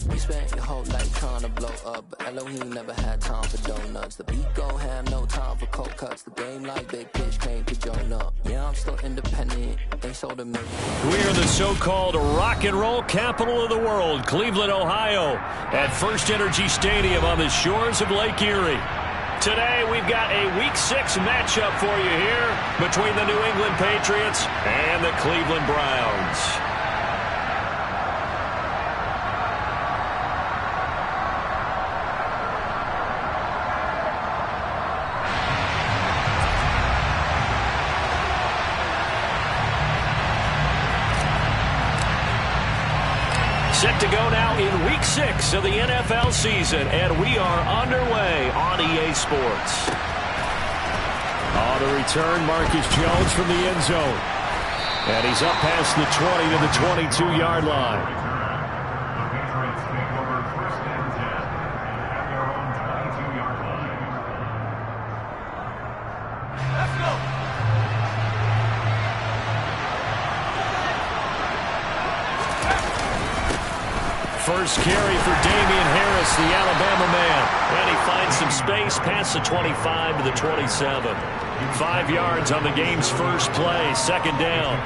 We spent your whole life trying to blow up, but Elohim never had time for donuts. The beat gon' have no time for cold cuts. The game like Big Pitch came to join up. Yeah, I'm still independent. They sold a million. We are the so-called rock and roll capital of the world, Cleveland, Ohio, at First Energy Stadium on the shores of Lake Erie. Today, we've got a Week 6 matchup for you here between the New England Patriots and the Cleveland Browns. Set to go now in Week 6 of the NFL season, and we are underway on EA Sports. On the return, Marcus Jones from the end zone. And he's up past the 20 to the 22-yard line. First carry for Damian Harris, the Alabama man. And he finds some space past the 25 to the 27. 5 yards on the game's first play, second down.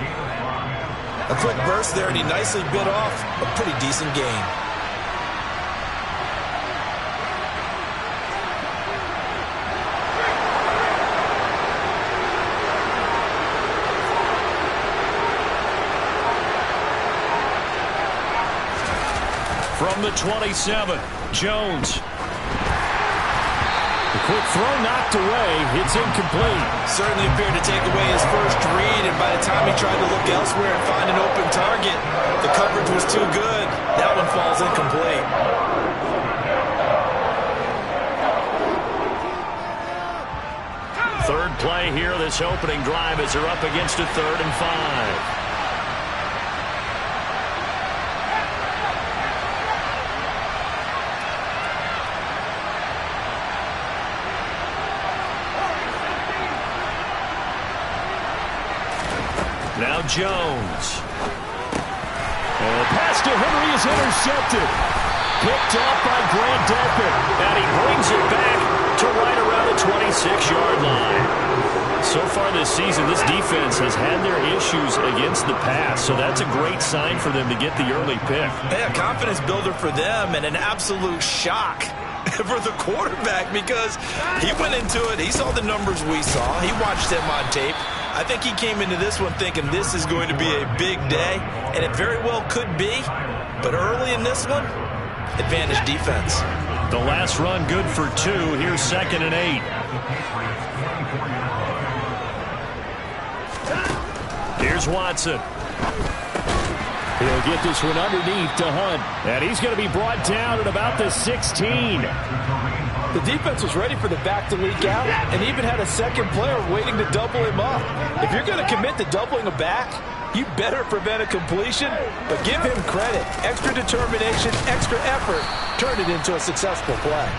A quick burst there, and he nicely bit off a pretty decent gain. From the 27, Jones. The quick throw knocked away. It's incomplete. Certainly appeared to take away his first read, and by the time he tried to look elsewhere and find an open target, the coverage was too good. That one falls incomplete. Third play here, this opening drive as they're up against a 3rd and 5. Now Jones. And the pass to Henry is intercepted. Picked up by Grant Delpit. And he brings it back to right around the 26-yard line. So far this season, this defense has had their issues against the pass. So that's a great sign for them to get the early pick. Yeah, confidence builder for them, and an absolute shock for the quarterback, because he went into it. He saw the numbers we saw. He watched them on tape. I think he came into this one thinking this is going to be a big day, and it very well could be. But early in this one, advantage defense. The last run good for 2. Here's 2nd and 8. Here's Watson. He'll get this one underneath to Hunt. And he's going to be brought down at about the 16. The defense was ready for the back to leak out and even had a second player waiting to double him up. If you're going to commit to doubling a back, you better prevent a completion, but give him credit. Extra determination, extra effort, turn it into a successful play.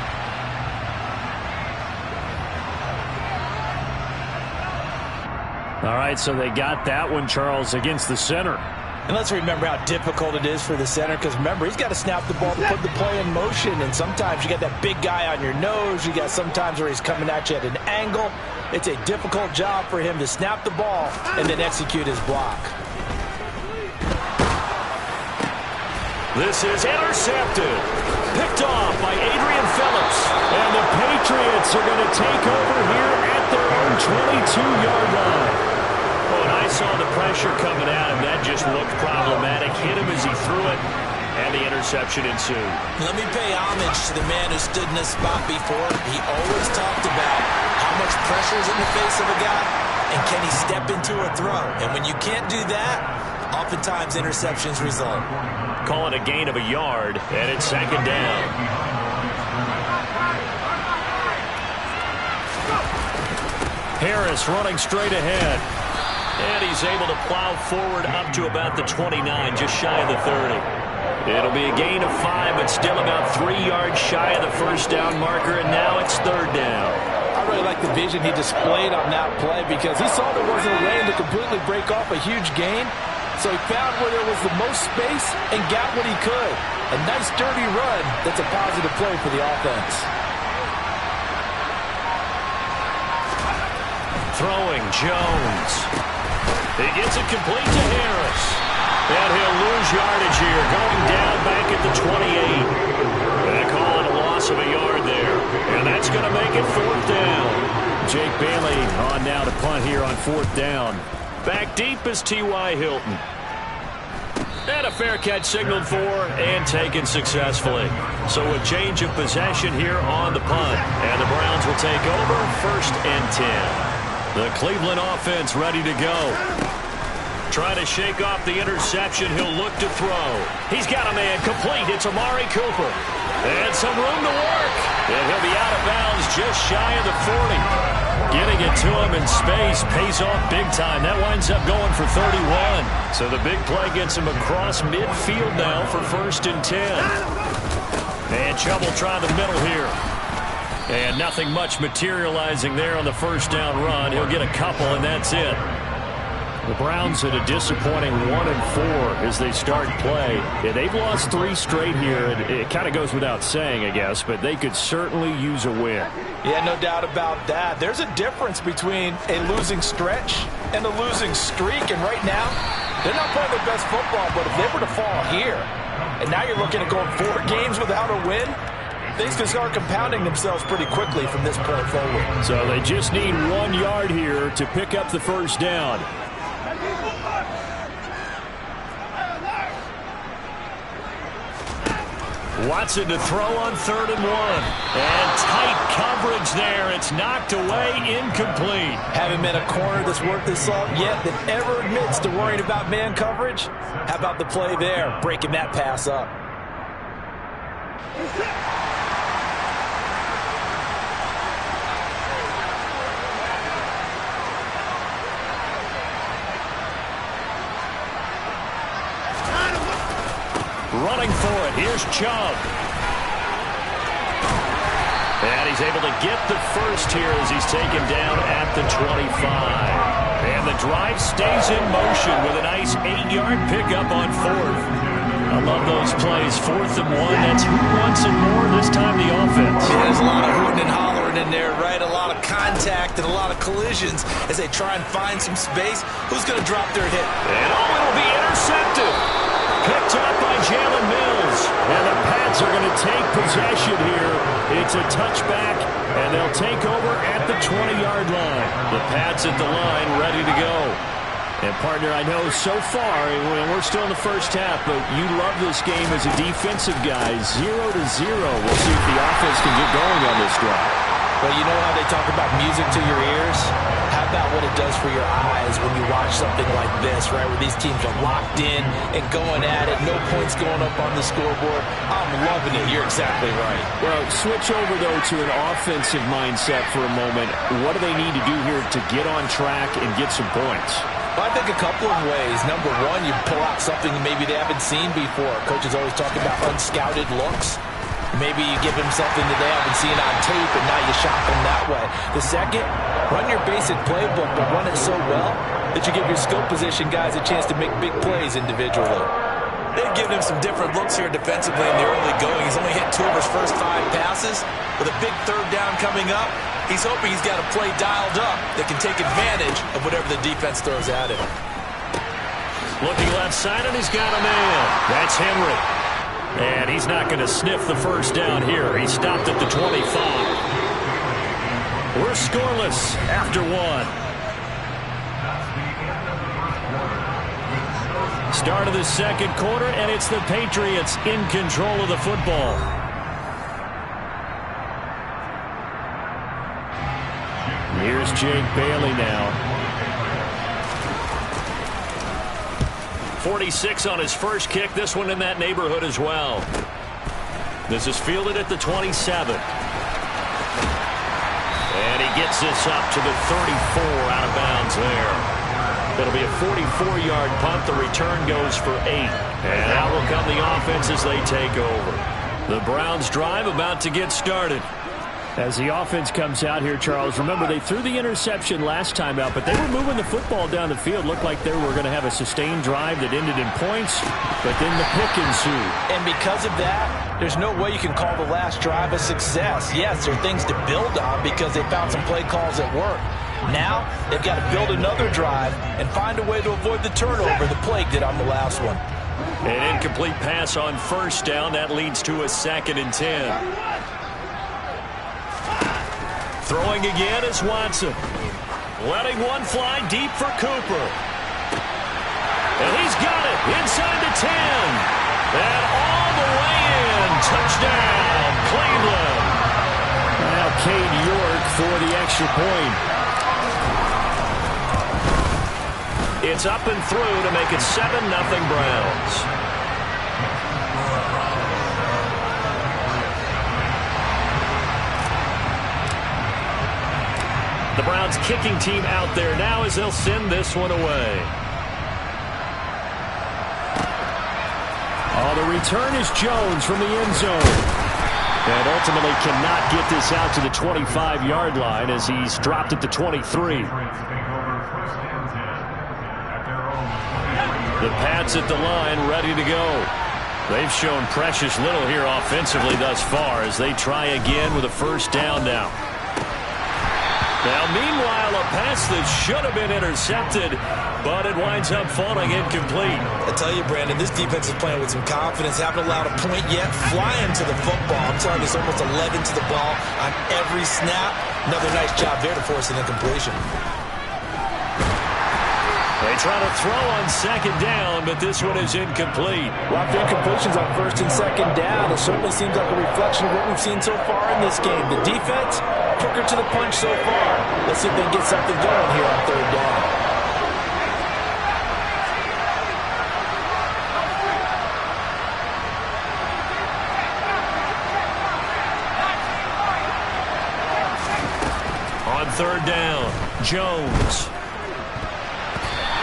All right, so they got that one, Charles, against the center. And let's remember how difficult it is for the center, because remember, he's got to snap the ball to put the play in motion, and sometimes you got that big guy on your nose. You got sometimes where he's coming at you at an angle. It's a difficult job for him to snap the ball and then execute his block. This is intercepted. Picked off by Adrian Phillips. And the Patriots are going to take over here at their own 22-yard line. Oh, and I saw the pressure coming at him. That just looked problematic. Hit him as he threw it, and the interception ensued. Let me pay homage to the man who stood in this spot before. He always talked about how much pressure is in the face of a guy, and can he step into a throw. And when you can't do that, oftentimes interceptions result. Call it a gain of a yard, and it's 2nd down. Harris running straight ahead. And he's able to plow forward up to about the 29, just shy of the 30. It'll be a gain of 5, but still about 3 yards shy of the first down marker, and now it's 3rd down. I really like the vision he displayed on that play, because he saw there wasn't a lane to completely break off a huge gain. So he found where there was the most space and got what he could. A nice dirty run that's a positive play for the offense. Throwing Jones. He gets it complete to Harris. And he'll lose yardage here, going down back at the 28. They call it a loss of a yard there. And that's going to make it 4th down. Jake Bailey on now to punt here on 4th down. Back deep is T.Y. Hilton. And a fair catch signaled for and taken successfully. So a change of possession here on the punt. And the Browns will take over 1st and 10. The Cleveland offense ready to go. Trying to shake off the interception. He'll look to throw. He's got a man complete. It's Amari Cooper. And some room to work. And he'll be out of bounds just shy of the 40. Getting it to him in space pays off big time. That winds up going for 31. So the big play gets him across midfield now for 1st and 10. And Chubb will try the middle here. And nothing much materializing there on the 1st down run. He'll get a couple, and that's it. The Browns at a disappointing 1-4 as they start play. Yeah, they've lost 3 straight here. It kind of goes without saying, I guess, but they could certainly use a win. Yeah, no doubt about that. There's a difference between a losing stretch and a losing streak. And right now, they're not playing their best football, but if they were to fall here, and now you're looking at going 4 games without a win, things can start compounding themselves pretty quickly from this point forward. So they just need 1 yard here to pick up the 1st down. Watson to throw on 3rd and 1. And tight coverage there. It's knocked away, incomplete. Haven't been a corner that's worth his salt yet that ever admits to worrying about man coverage. How about the play there, breaking that pass up? Running for it. Here's Chubb. And he's able to get the first here as he's taken down at the 25. And the drive stays in motion with a nice 8-yard pickup on 4th. I love those plays. 4th and 1. That's who wants it more this time, the offense. Yeah, there's a lot of hooting and hollering in there, right? A lot of contact and a lot of collisions as they try and find some space. Who's going to drop their hit? And it'll be intercepted. Picked up by Jalen Mills. And the Pats are going to take possession here. It's a touchback, and they'll take over at the 20-yard line. The Pats at the line, ready to go. And, partner, I know so far, we're still in the first half, but you love this game as a defensive guy. 0-0. We'll see if the offense can get going on this drive. Well, you know how they talk about music to your ears? How about what it does for your eyes when you watch something like this, right, where these teams are locked in and going at it, no points going up on the scoreboard? I'm loving it. You're exactly right. Well, switch over, though, to an offensive mindset for a moment. What do they need to do here to get on track and get some points? Well, I think a couple of ways. Number one, you pull out something that maybe they haven't seen before. Coaches always talk about unscouted looks. Maybe you give them something that they haven't seen on tape, and now you shock them that way. The second, run your basic playbook, but run it so well that you give your skill position guys a chance to make big plays individually. They've given him some different looks here defensively in the early going. He's only hit 2 of his first 5 passes. With a big 3rd down coming up, he's hoping he's got a play dialed up that can take advantage of whatever the defense throws at him. Looking left side, and he's got a man. That's Henry. And he's not going to sniff the first down here. He stopped at the 25. We're scoreless after 1. Start of the 2nd quarter, and it's the Patriots in control of the football. Here's Jake Bailey now. 46 on his first kick. This one in that neighborhood as well. This is fielded at the 27. And he gets this up to the 34, out of bounds there. It'll be a 44-yard punt. The return goes for 8. And out will come the offense as they take over. The Browns drive about to get started. As the offense comes out here, Charles, remember they threw the interception last time out, but they were moving the football down the field. Looked like they were going to have a sustained drive that ended in points, but then the pick ensued. And because of that, there's no way you can call the last drive a success. Yes, there are things to build on because they found some play calls that work. Now, they've got to build another drive and find a way to avoid the turnover the Plague did on the last one. An incomplete pass on first down. That leads to a 2nd and 10. Throwing again is Watson. Letting one fly deep for Cooper. And he's got it inside the 10. And all the way in. Touchdown, Cleveland. Now Cade York for the extra point. It's up and through to make it 7-0 Browns. The Browns kicking team out there now as they'll send this one away. Oh, the return is Jones from the end zone. And ultimately cannot get this out to the 25-yard line as he's dropped at the 23. The Pats at the line ready to go. They've shown precious little here offensively thus far as they try again with a first down now. Now, meanwhile, a pass that should have been intercepted, but it winds up falling incomplete. I tell you, Brandon, this defense is playing with some confidence. Haven't allowed a point yet. Flying to the football. I'm telling you, it's almost 11 to the ball on every snap. Another nice job there to force an incompletion. They try to throw on second down, but this one is incomplete. A lot of incompletions on first and second down. It certainly seems like a reflection of what we've seen so far in this game. The defense, quicker to the punch so far. Let's see if they can get something going here on third down. On third down, Jones.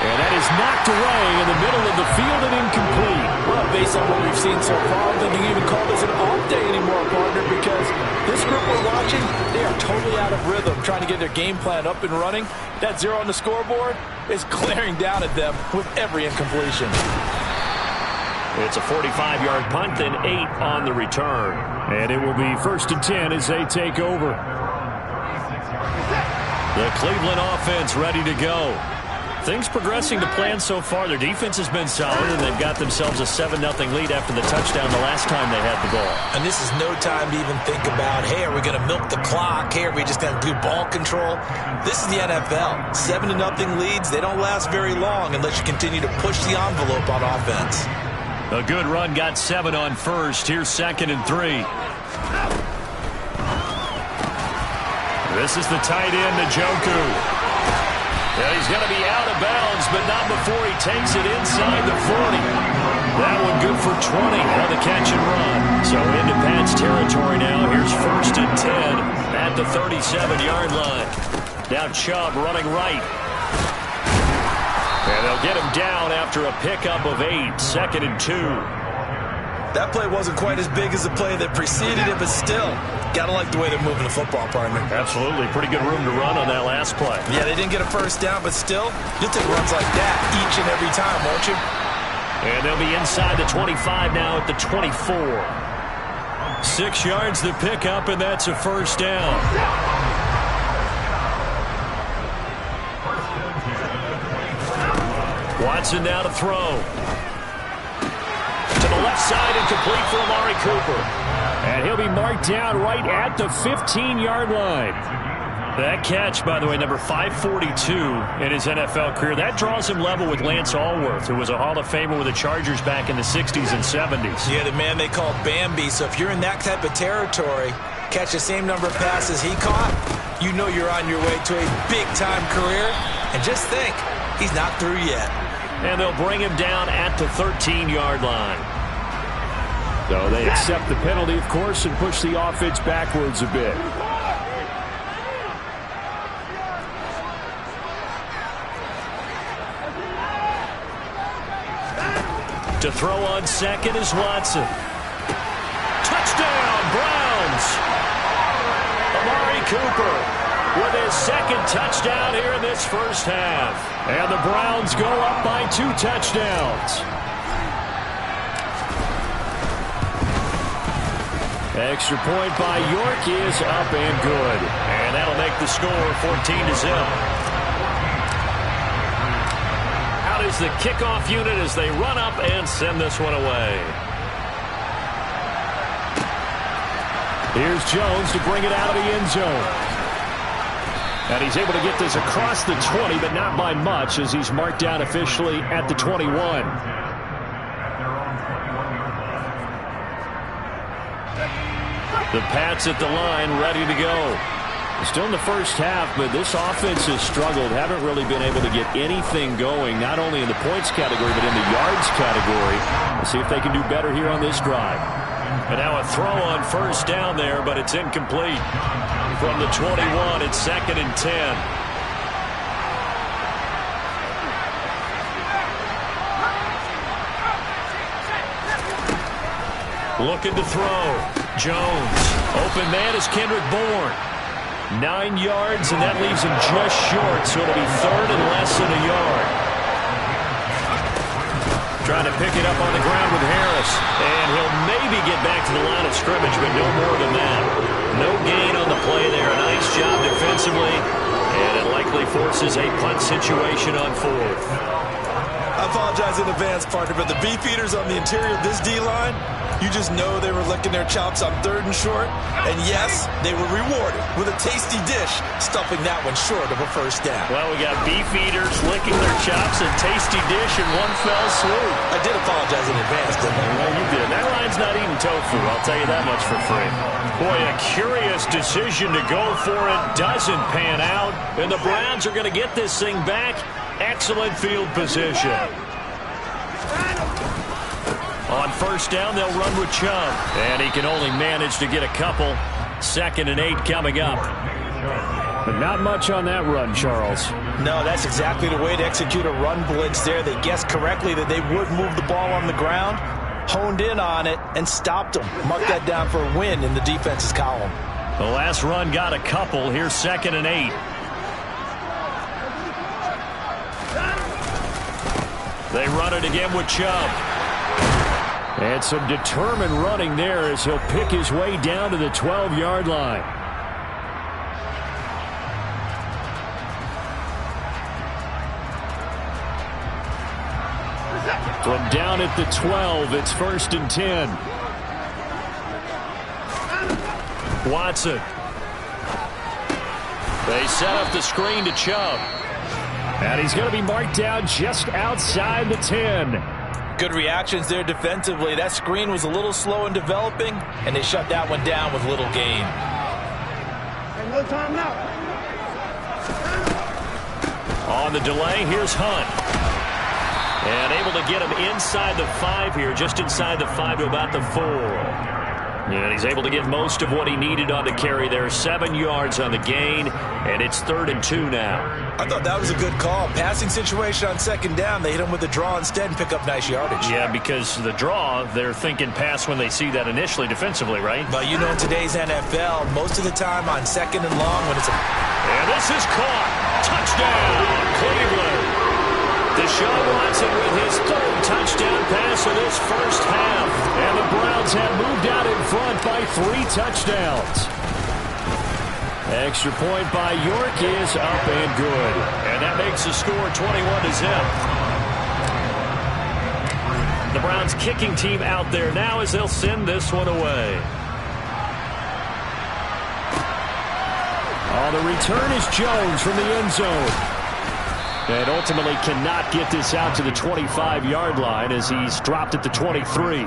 And that is knocked away in the middle of the field and incomplete. Well, based on what we've seen so far, I don't think you can even call this an off day anymore, partner, because this group we're watching, they are totally out of rhythm, trying to get their game plan up and running. That 0 on the scoreboard is glaring down at them with every incompletion. It's a 45-yard punt and 8 on the return. And it will be 1st and 10 as they take over. The Cleveland offense ready to go. Things progressing to plan so far. Their defense has been solid, and they've got themselves a 7-0 lead after the touchdown the last time they had the ball. And this is no time to even think about, hey, are we going to milk the clock? Hey, are we just going to do ball control? This is the NFL. 7-0 leads, they don't last very long unless you continue to push the envelope on offense. A good run got 7 on first. Here's 2nd and 3. This is the tight end, Njoku. Yeah, he's going to be out of bounds, but not before he takes it inside the 40. That one good for 20 on the catch and run. So into Pats territory now. Here's 1st and 10 at the 37-yard line. Now Chubb running right. And they'll get him down after a pickup of 8. 2nd and 2. That play wasn't quite as big as the play that preceded it, but still, got to like the way they're moving the football, partner. Absolutely. Pretty good room to run on that last play. Yeah, they didn't get a first down, but still, you'll take runs like that each and every time, won't you? And they'll be inside the 25 now at the 24. 6 yards the pickup, and that's a first down. Watson now to throw. To the left side and complete for Amari Cooper. And he'll be marked down right at the 15-yard line. That catch, by the way, number 542 in his NFL career. That draws him level with Lance Allworth, who was a Hall of Famer with the Chargers back in the 60s and 70s. Yeah, the man they called Bambi. So if you're in that type of territory, catch the same number of passes he caught, you know you're on your way to a big-time career. And just think, he's not through yet. And they'll bring him down at the 13-yard line. So they accept the penalty, of course, and push the offense backwards a bit. To throw on second is Watson. Touchdown, Browns! Cooper with his second touchdown here in this first half. And the Browns go up by 2 touchdowns. Extra point by York is up and good. And that'll make the score 14-0. Out is the kickoff unit as they run up and send this one away. Here's Jones to bring it out of the end zone. And he's able to get this across the 20, but not by much as he's marked down officially at the 21. The Pats at the line, ready to go. Still in the first half, but this offense has struggled. Haven't really been able to get anything going, not only in the points category, but in the yards category. We'll see if they can do better here on this drive. And now a throw on first down there, but it's incomplete. From the 21, it's 2nd and 10. Looking to throw. Jones. Open man is Kendrick Bourne. 9 yards, and that leaves him just short, so it'll be 3rd and less than a yard. Trying to pick it up on the ground with Harris. And he'll maybe get back to the line of scrimmage, but no more than that. No gain on the play there. A nice job defensively, and it likely forces a punt situation on 4th. I apologize in advance, partner, but the beefeaters on the interior of this D-line, you just know they were licking their chops on 3rd and short. And yes, they were rewarded with a tasty dish, stuffing that one short of a first down. Well, we got beefeaters licking their chops, a tasty dish in one fell swoop. I did apologize in advance, didn't I? Well, you did. That line's not eating tofu, I'll tell you that much for free. Boy, a curious decision to go for it. Doesn't pan out. And the Browns are going to get this thing back. Excellent field position. On first down, they'll run with Chubb. And he can only manage to get a couple. 2nd and 8 coming up. But not much on that run, Charles. No, that's exactly the way to execute a run blitz there. They guessed correctly that they would move the ball on the ground, honed in on it, and stopped them. Mark that down for a win in the defense's column. The last run got a couple. Here's 2nd and 8. They run it again with Chubb. And some determined running there as he'll pick his way down to the 12-yard line. From down at the 12, it's 1st and 10. Watson. They set up the screen to Chubb. And he's going to be marked down just outside the 10. Good reactions there defensively. That screen was a little slow in developing, and they shut that one down with little gain. No time now. On the delay, here's Hunt. And able to get him inside the 5 here, just inside the 5 to about the 4. And he's able to get most of what he needed on the carry there. 7 yards on the gain, and it's 3rd and 2 now. I thought that was a good call. Passing situation on 2nd down. They hit him with the draw instead and pick up nice yardage. Yeah, because the draw, they're thinking pass when they see that initially defensively, right? But you know, in today's NFL, most of the time on 2nd and long when it's a... And this is caught. Touchdown, Cleveland. Deshaun Watson with his 3rd touchdown pass of this first half. And the Browns have moved out in front by 3 touchdowns. Extra point by York is up and good. And that makes the score 21-0. The Browns kicking team out there now as they'll send this one away. On the return is Jones from the end zone. And ultimately cannot get this out to the 25-yard line as he's dropped at the 23.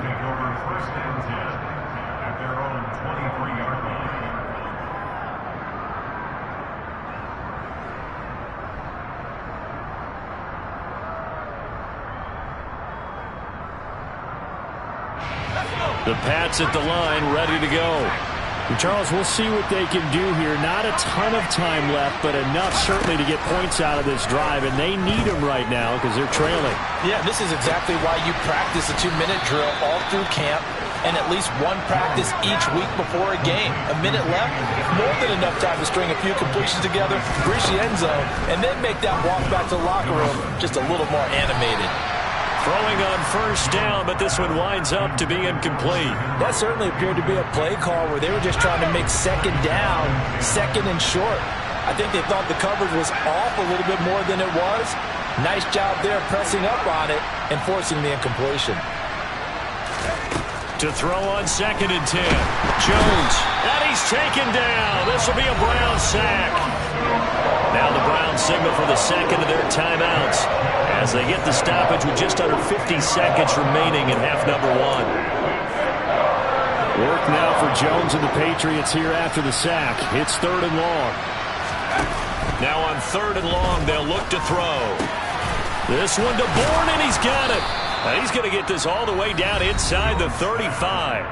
The Pats at the line, ready to go. Charles, we'll see what they can do here. Not a ton of time left, but enough certainly to get points out of this drive, and they need them right now because they're trailing. Yeah, this is exactly why you practice a 2-minute drill all through camp. and at least one practice each week before a game. A minute left, more than enough time to string a few completions together, reach the end zone, and then make that walk back to the locker room just a little more animated. Throwing on first down, but this one winds up to be incomplete. That certainly appeared to be a play call where they were just trying to make second down, second and short. I think they thought the coverage was off a little bit more than it was. Nice job there pressing up on it and forcing the incompletion. To throw on 2nd and 10. Jones, and he's taken down. This will be a Brown sack. Now the Browns signal for the second of their timeouts as they get the stoppage with just under 50 seconds remaining in half number 1. Work now for Jones and the Patriots here after the sack. It's 3rd and long. Now on 3rd and long, they'll look to throw. This one to Bourne, and he's got it. He's going to get this all the way down inside the 35.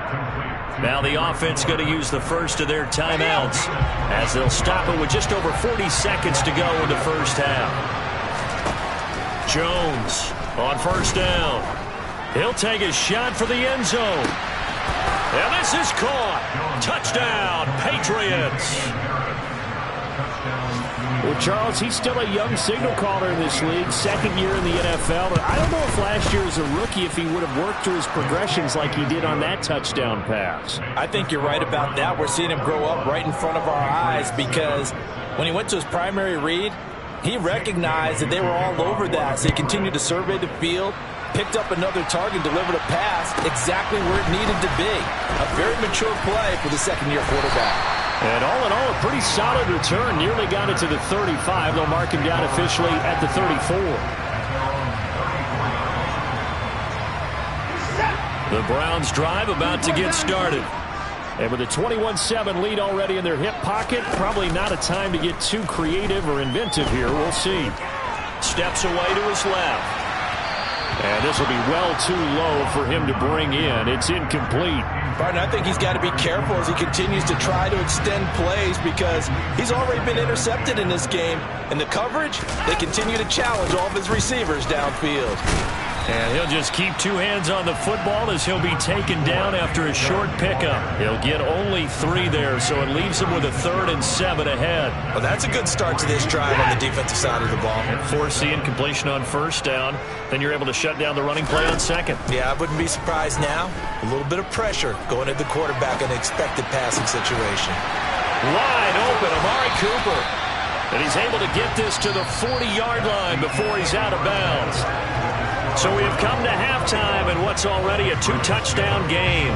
Now the offense going to use the first of their timeouts as they'll stop it with just over 40 seconds to go in the first half. Jones on first down. He'll take a shot for the end zone. And this is caught. Touchdown, Patriots. Well, Charles, he's still a young signal caller in this league, 2nd year in the NFL. But I don't know if last year as a rookie if he would have worked through his progressions like he did on that touchdown pass. I think you're right about that. We're seeing him grow up right in front of our eyes because when he went to his primary read, he recognized that they were all over that. So he continued to survey the field, picked up another target, delivered a pass exactly where it needed to be. A very mature play for the second-year quarterback. And all in all, a pretty solid return. Nearly got it to the 35. They'll mark him down officially at the 34. The Browns drive about to get started. And with a 21-7 lead already in their hip pocket, probably not a time to get too creative or inventive here. We'll see. Steps away to his left. And this will be well too low for him to bring in. It's incomplete. Barton, I think he's got to be careful as he continues to try to extend plays because he's already been intercepted in this game. And the coverage, they continue to challenge all of his receivers downfield. And he'll just keep 2 hands on the football as he'll be taken down after a short pickup. He'll get only 3 there, so it leaves him with a 3rd and 7 ahead. Well, that's a good start to this drive on the defensive side of the ball. And force the incompletion on first down. Then you're able to shut down the running play on second. Yeah, I wouldn't be surprised now. A little bit of pressure going at the quarterback in an expected passing situation. Wide open, Amari Cooper. And he's able to get this to the 40-yard line before he's out of bounds. So we have come to halftime in what's already a 2-touchdown game.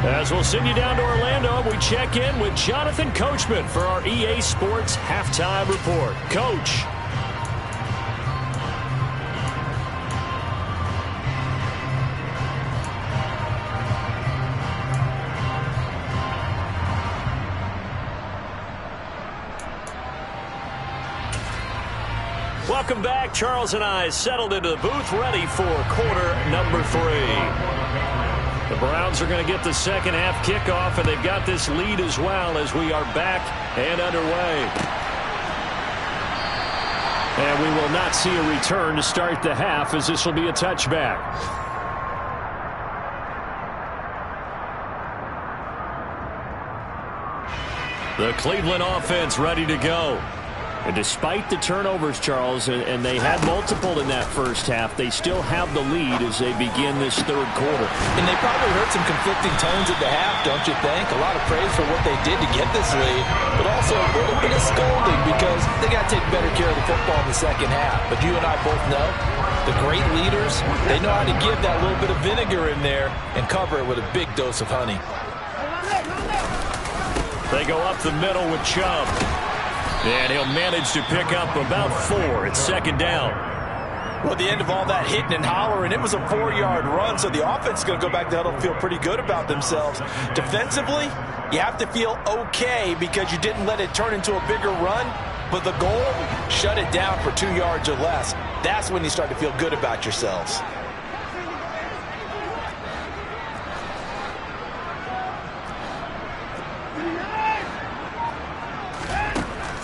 As we'll send you down to Orlando, we check in with Jonathan Coachman for our EA Sports Halftime Report. Coach. Welcome back. Charles and I settled into the booth ready for quarter number 3. The Browns are going to get the second half kickoff, and they've got this lead as well as we are back and underway. And we will not see a return to start the half as this will be a touchback. The Cleveland offense ready to go. And despite the turnovers, Charles, and they had multiple in that first half, they still have the lead as they begin this third quarter. And they probably heard some conflicting tones at the half, don't you think? A lot of praise for what they did to get this lead, but also a little bit of scolding because they got to take better care of the football in the second half. But you and I both know the great leaders, they know how to give that little bit of vinegar in there and cover it with a big dose of honey. They go up the middle with Chubb. And he'll manage to pick up about 4. It's second down. Well, at the end of all that hitting and hollering, it was a 4-yard run, so the offense is going to go back to huddle and feel pretty good about themselves. Defensively, you have to feel okay because you didn't let it turn into a bigger run, but the goal, shut it down for 2 yards or less. That's when you start to feel good about yourselves.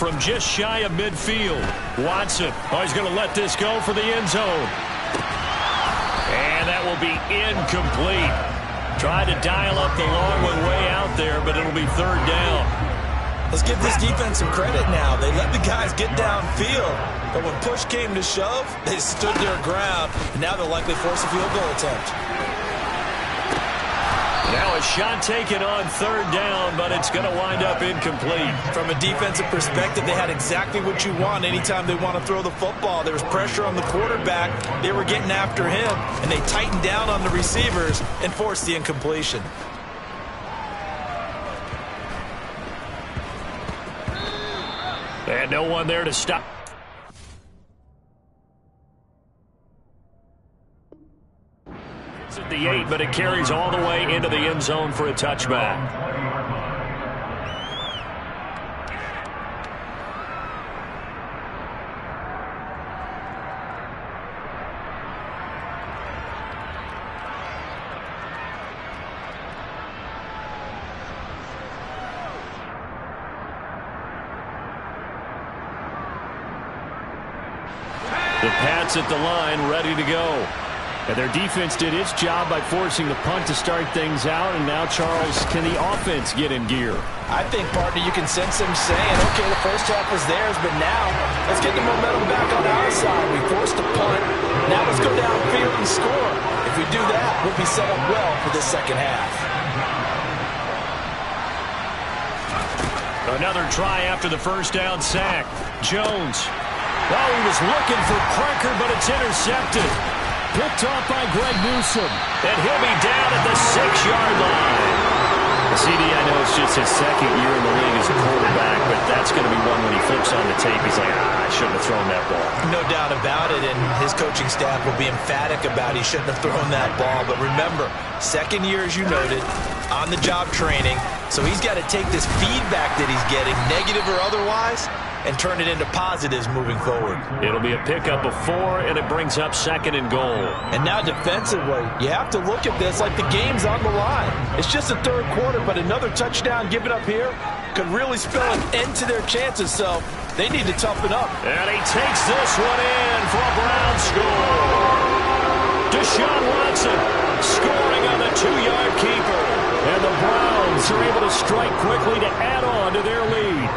From just shy of midfield, Watson. Oh, he's going to let this go for the end zone. And that will be incomplete. Tried to dial up the long one way out there, but it'll be third down. Let's give this defense some credit now. They let the guys get downfield, but when push came to shove, they stood their ground, and now they'll likely force a field goal attempt. Now a shot taken on third down, but it's going to wind up incomplete. From a defensive perspective, they had exactly what you want anytime they want to throw the football. There was pressure on the quarterback. They were getting after him, and they tightened down on the receivers and forced the incompletion. And no one there to stop. It's at the 8, but it carries all the way into the end zone for a touchback. The Pats at the line, ready to go. And their defense did its job by forcing the punt to start things out. And now, Charles, can the offense get in gear? I think, partner, you can sense them saying, okay, the first half was theirs, but now let's get the momentum back on our side. We forced a punt. Now let's go downfield and score. If we do that, we'll be set up well for the second half. Another try after the first down sack. Jones. Oh, he was looking for Parker, but it's intercepted. Picked off by Greg Newsome. And he'll be down at the 6-yard line. CD, I know it's just his second year in the league as a quarterback, but that's going to be one when he flips on the tape. He's like, I shouldn't have thrown that ball. No doubt about it, and his coaching staff will be emphatic about he shouldn't have thrown that ball. But remember, second year, as you noted, on-the-job training. So he's got to take this feedback that he's getting, negative or otherwise, and turn it into positives moving forward. It'll be a pickup of 4, and it brings up 2nd and goal. And now defensively, you have to look at this like the game's on the line. It's just the third quarter, but another touchdown given up here could really spell an end to their chances, so they need to toughen up. And he takes this one in for a Brown score. Deshaun Watson scoring on the 2-yard keeper. And the Browns are able to strike quickly to add on to their lead.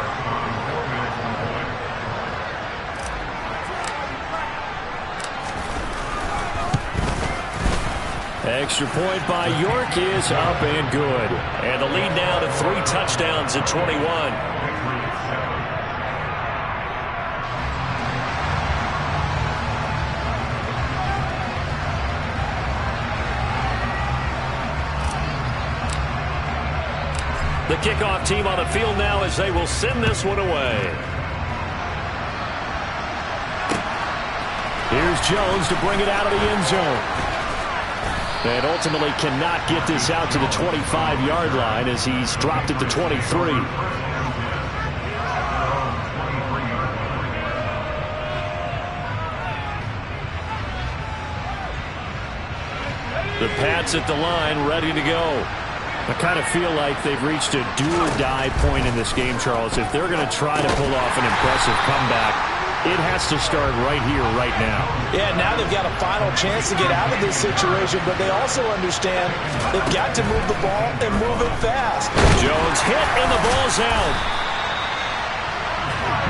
Extra point by York is up and good. And the lead now to 3 touchdowns at 21. The kickoff team on the field now as they will send this one away. Here's Jones to bring it out of the end zone. And ultimately cannot get this out to the 25-yard line as he's dropped at the 23. The Pats at the line, ready to go. I kind of feel like they've reached a do-or-die point in this game, Charles. If they're going to try to pull off an impressive comeback, it has to start right here, right now. Yeah, now they've got a final chance to get out of this situation, but they also understand they've got to move the ball and move it fast. Jones hit, and the ball's out.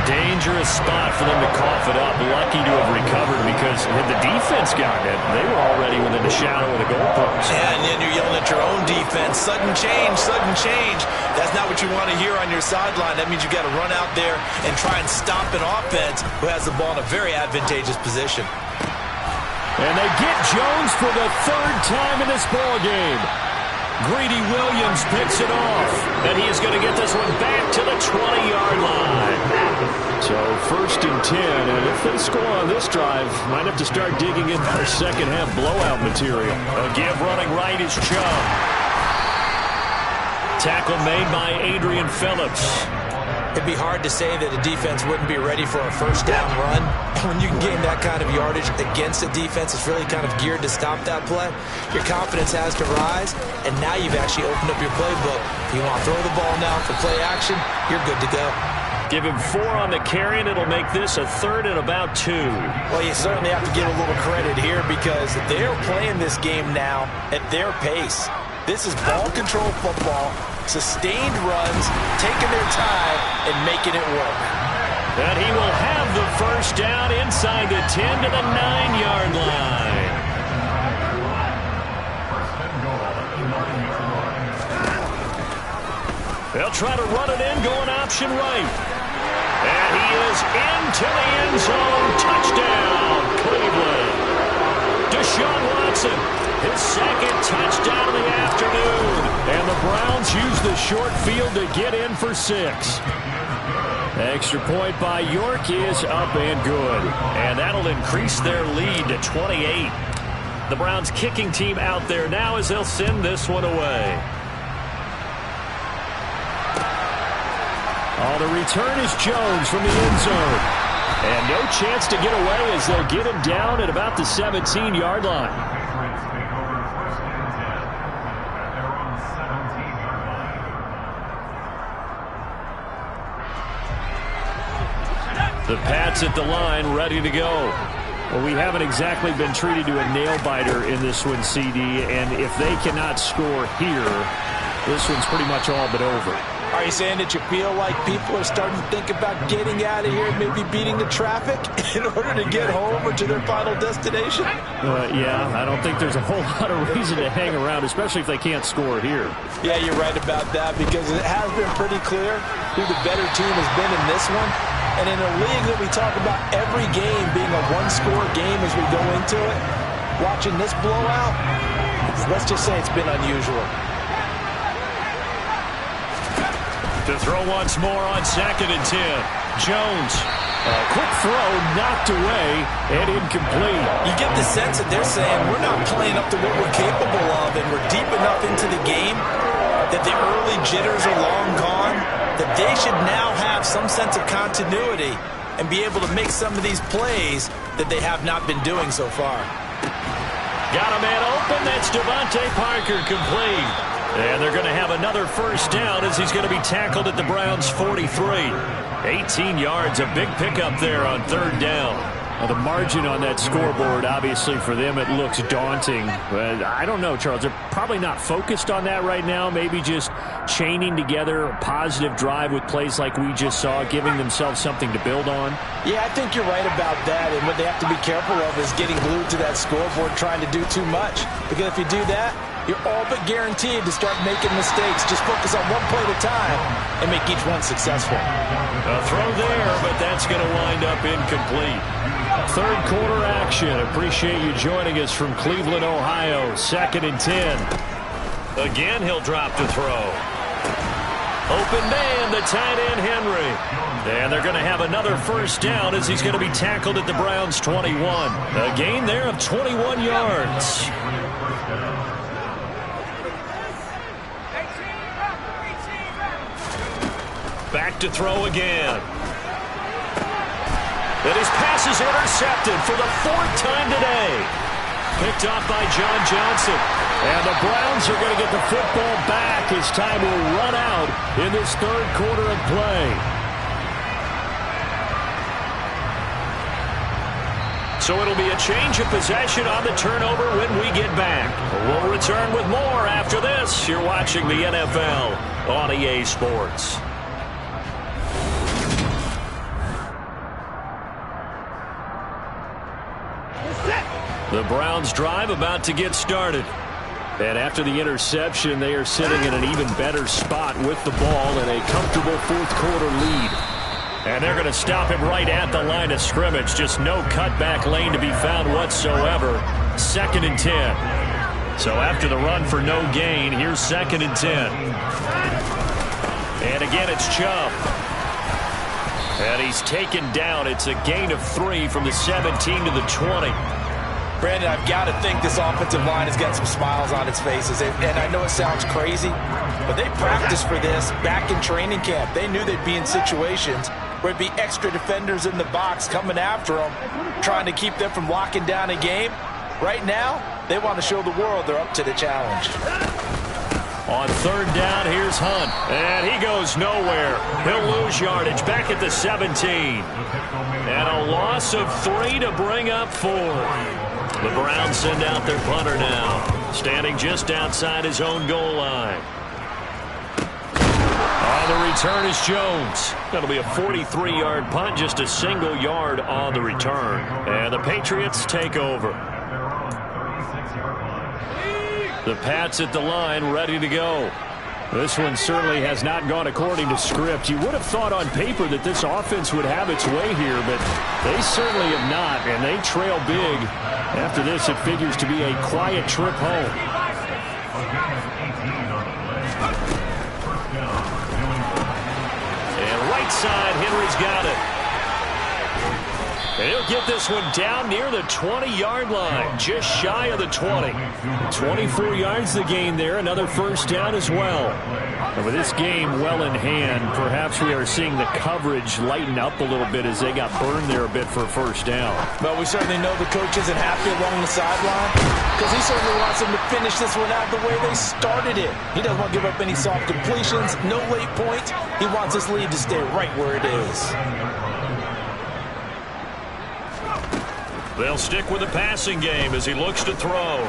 Dangerous spot for them to cough it up. Lucky to have recovered because had the defense gotten it, they were already within the shadow of the goalpost. Yeah, and then you're yelling at your own defense. Sudden change, sudden change. That's not what you want to hear on your sideline. That means you've got to run out there and try and stop an offense who has the ball in a very advantageous position. And they get Jones for the 3rd time in this ball game. Greedy Williams picks it off, and he is going to get this one back to the 20-yard line. So 1st and 10, and if they score on this drive, might have to start digging in their second-half blowout material. A give running right is Chubb. Tackle made by Adrian Phillips. It'd be hard to say that a defense wouldn't be ready for a first down run. When you can gain that kind of yardage against a defense that's really kind of geared to stop that play, your confidence has to rise, and now you've actually opened up your playbook. If you want to throw the ball now for play action, you're good to go. Give him 4 on the carry, and it'll make this a 3rd and about 2. Well, you certainly have to give a little credit here because they're playing this game now at their pace. This is ball control football, sustained runs, taking their time, and making it work. And he will have the first down inside the 10 to the 9-yard line. They'll try to run it in, going option right. And he is into the end zone. Touchdown, Cleveland. Deshaun Watson, his second touchdown of the afternoon. And the Browns use the short field to get in for 6. Extra point by York is up and good. And that'll increase their lead to 28. The Browns kicking team out there now as they'll send this one away. Oh, the return is Jones from the end zone. And no chance to get away as they'll get him down at about the 17-yard line. The Pats at the line, ready to go. Well, we haven't exactly been treated to a nail-biter in this one, CD, and if they cannot score here, this one's pretty much all but over. Are you saying that you feel like people are starting to think about getting out of here and maybe beating the traffic in order to get home or to their final destination? Yeah, I don't think there's a whole lot of reason to hang around, especially if they can't score here. Yeah, you're right about that because it has been pretty clear who the better team has been in this one. And in a league that we talk about every game being a one-score game as we go into it, watching this blowout, let's just say it's been unusual. To throw once more on 2nd and 10. Jones. A quick throw knocked away and incomplete. You get the sense that they're saying we're not playing up to what we're capable of and we're deep enough into the game that the early jitters are long gone, that they should now have some sense of continuity and be able to make some of these plays that they have not been doing so far. Got a man open. That's Devontae Parker, complete. And they're going to have another first down as he's going to be tackled at the Browns' 43. 18 yards, a big pickup there on 3rd down. Now, the margin on that scoreboard, obviously, for them, it looks daunting. But I don't know, Charles. They're probably not focused on that right now. Maybe just chaining together a positive drive with plays like we just saw, giving themselves something to build on. Yeah, I think you're right about that. And what they have to be careful of is getting glued to that scoreboard, trying to do too much. Because if you do that, you're all but guaranteed to start making mistakes. Just focus on one play at a time and make each one successful. A throw there, but that's going to wind up incomplete. 3rd quarter action. Appreciate you joining us from Cleveland, Ohio. 2nd and 10. Again, he'll drop to throw. Open man, the tight end, Henry. And they're going to have another first down as he's going to be tackled at the Browns' 21. A gain there of 21 yards. Back to throw again. And his pass is intercepted for the 4th time today. Picked off by John Johnson. And the Browns are going to get the football back as time will run out in this 3rd quarter of play. So it'll be a change of possession on the turnover when we get back. We'll return with more after this. You're watching the NFL on EA Sports. The Browns drive about to get started. And after the interception, they are sitting in an even better spot with the ball in a comfortable 4th quarter lead. And they're going to stop him right at the line of scrimmage. Just no cutback lane to be found whatsoever. 2nd and 10. So after the run for no gain, here's 2nd and 10. And again, it's Chubb. And he's taken down. It's a gain of 3 from the 17 to the 20. Brandon, I've got to think this offensive line has got some smiles on its faces. And I know it sounds crazy, but they practiced for this back in training camp. They knew they'd be in situations where it'd be extra defenders in the box coming after them, trying to keep them from locking down a game. Right now, they want to show the world they're up to the challenge. On 3rd down, here's Hunt. And he goes nowhere. He'll lose yardage back at the 17. And a loss of 3 to bring up 4. The Browns send out their punter now. Standing just outside his own goal line. On the return is Jones. That'll be a 43-yard punt, just a single yard on the return. And the Patriots take over. The Pats at the line, ready to go. This one certainly has not gone according to script. You would have thought on paper that this offense would have its way here, but they certainly have not, and they trail big. After this, it figures to be a quiet trip home. And right side, Henry's got it. And he'll get this one down near the 20-yard line, just shy of the 20. 24 yards the gain there, another first down as well. And with this game well in hand, perhaps we are seeing the coverage lighten up a little bit as they got burned there a bit for a first down. Well, we certainly know the coach isn't happy along the sideline because he certainly wants them to finish this one out the way they started it. He doesn't want to give up any soft completions, no late points. He wants this lead to stay right where it is. They'll stick with the passing game as he looks to throw.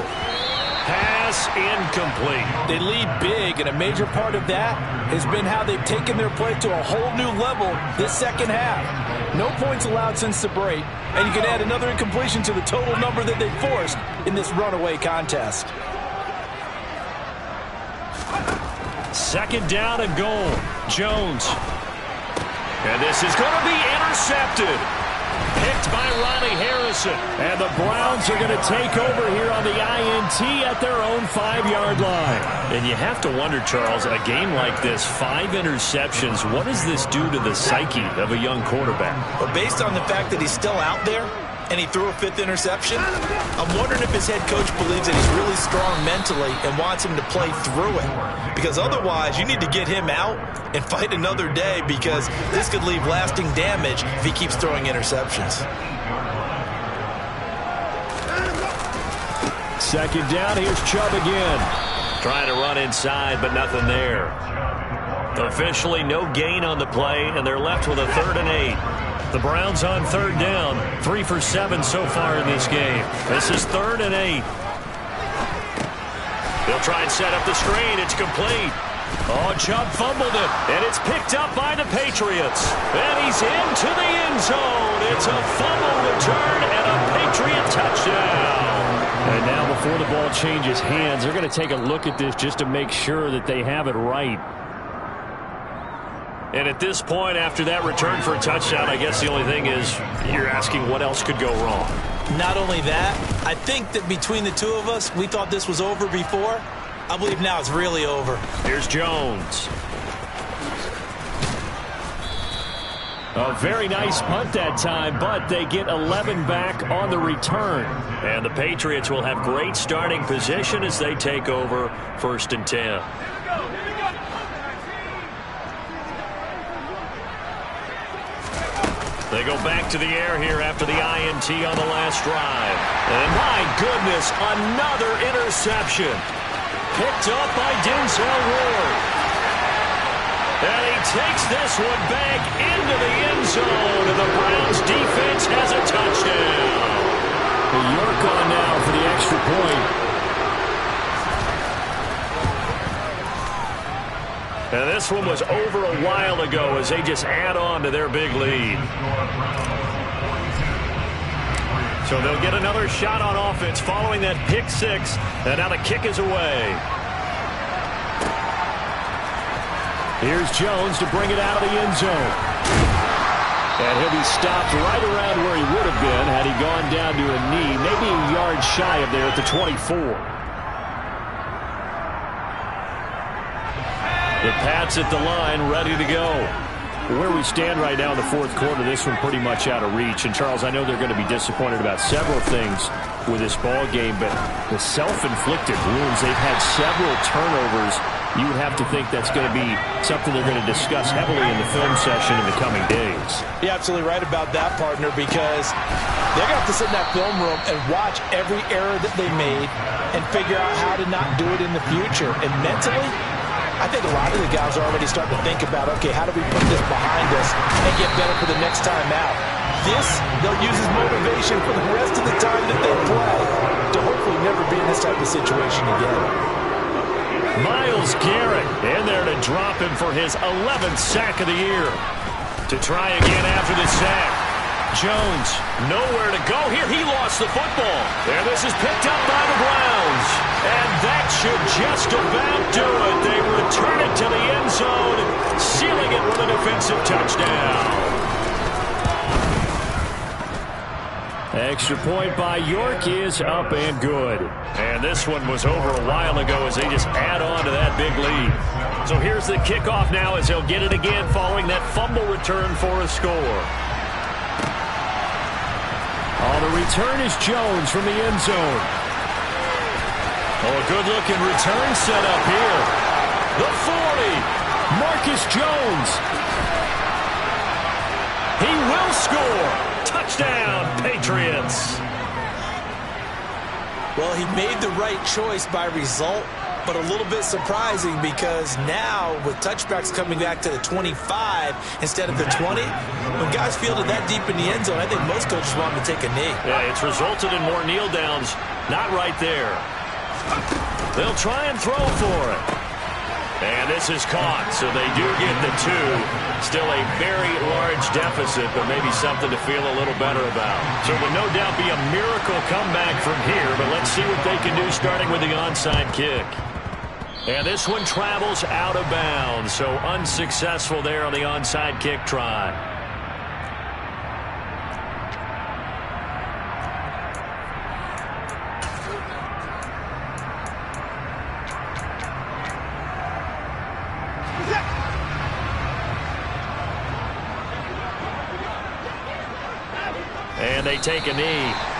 Pass incomplete. They lead big, and a major part of that has been how they've taken their play to a whole new level this second half. No points allowed since the break, and you can add another incompletion to the total number that they forced in this runaway contest. Second down and goal. Jones. And this is going to be intercepted. Picked by Ronnie Harrison. And the Browns are going to take over here on the INT at their own 5-yard line. And you have to wonder, Charles, in a game like this, 5 interceptions, what does this do to the psyche of a young quarterback? Well, based on the fact that he's still out there and he threw a 5th interception, I'm wondering if his head coach believes that he's really strong mentally and wants him to play through it. Because otherwise, you need to get him out and fight another day, because this could leave lasting damage if he keeps throwing interceptions. Second down, here's Chubb again. Trying to run inside, but nothing there. Officially no gain on the play, and they're left with a 3rd and 8. The Browns on 3rd down, 3 for 7 so far in this game. This is 3rd and 8. They'll try and set up the screen. It's complete. Oh, Chubb fumbled it, and it's picked up by the Patriots. And he's into the end zone. It's a fumble return and a Patriot touchdown. And now before the ball changes hands, they're going to take a look at this just to make sure that they have it right. And at this point, after that return for a touchdown, I guess the only thing is you're asking what else could go wrong. Not only that, I think that between the two of us, we thought this was over before. I believe now it's really over. Here's Jones. A very nice punt that time, but they get 11 back on the return. And the Patriots will have great starting position as they take over 1st and 10. They go back to the air here after the INT on the last drive. And my goodness, another interception. Picked up by Denzel Ward. And he takes this one back into the end zone. And the Browns defense has a touchdown. York on now for the extra point. And this one was over a while ago as they just add on to their big lead. So they'll get another shot on offense following that pick 6. And now the kick is away. Here's Jones to bring it out of the end zone. And he'll be stopped right around where he would have been had he gone down to a knee, maybe a yard shy of there at the 24. The Pats at the line, ready to go. Where we stand right now in the 4th quarter, this one pretty much out of reach. And, Charles, I know they're going to be disappointed about several things with this ball game, but the self-inflicted wounds, they've had several turnovers. You would have to think that's going to be something they're going to discuss heavily in the film session in the coming days. You're absolutely right about that, partner, because they're going to have to sit in that film room and watch every error that they made and figure out how to not do it in the future. And mentally, I think a lot of the guys are already starting to think about, okay, how do we put this behind us and get better for the next time out? This, they'll use as motivation for the rest of the time that they play to hopefully never be in this type of situation again. Myles Garrett in there to drop him for his 11th sack of the year. To try again after the sack. Jones, nowhere to go here. He lost the football. And this is picked up by the Browns. And that should just about do it. They return it to the end zone, sealing it with a defensive touchdown. Extra point by York is up and good. And this one was over a while ago as they just add on to that big lead. So here's the kickoff now as they'll get it again following that fumble return for a score. On the return is Jones from the end zone. Oh, a good-looking return set up here. The 40, Marcus Jones. He will score. Touchdown, Patriots. Well, he made the right choice by result, but a little bit surprising because now with touchbacks coming back to the 25 instead of the 20, when guys fielded that deep in the end zone, I think most coaches want him to take a knee. Yeah, it's resulted in more kneel downs. Not right there. They'll try and throw for it. And this is caught, so they do get the 2. Still a very large deficit, but maybe something to feel a little better about. So it would no doubt be a miracle comeback from here, but let's see what they can do starting with the onside kick. And this one travels out of bounds, so unsuccessful there on the onside kick try. And they take a knee.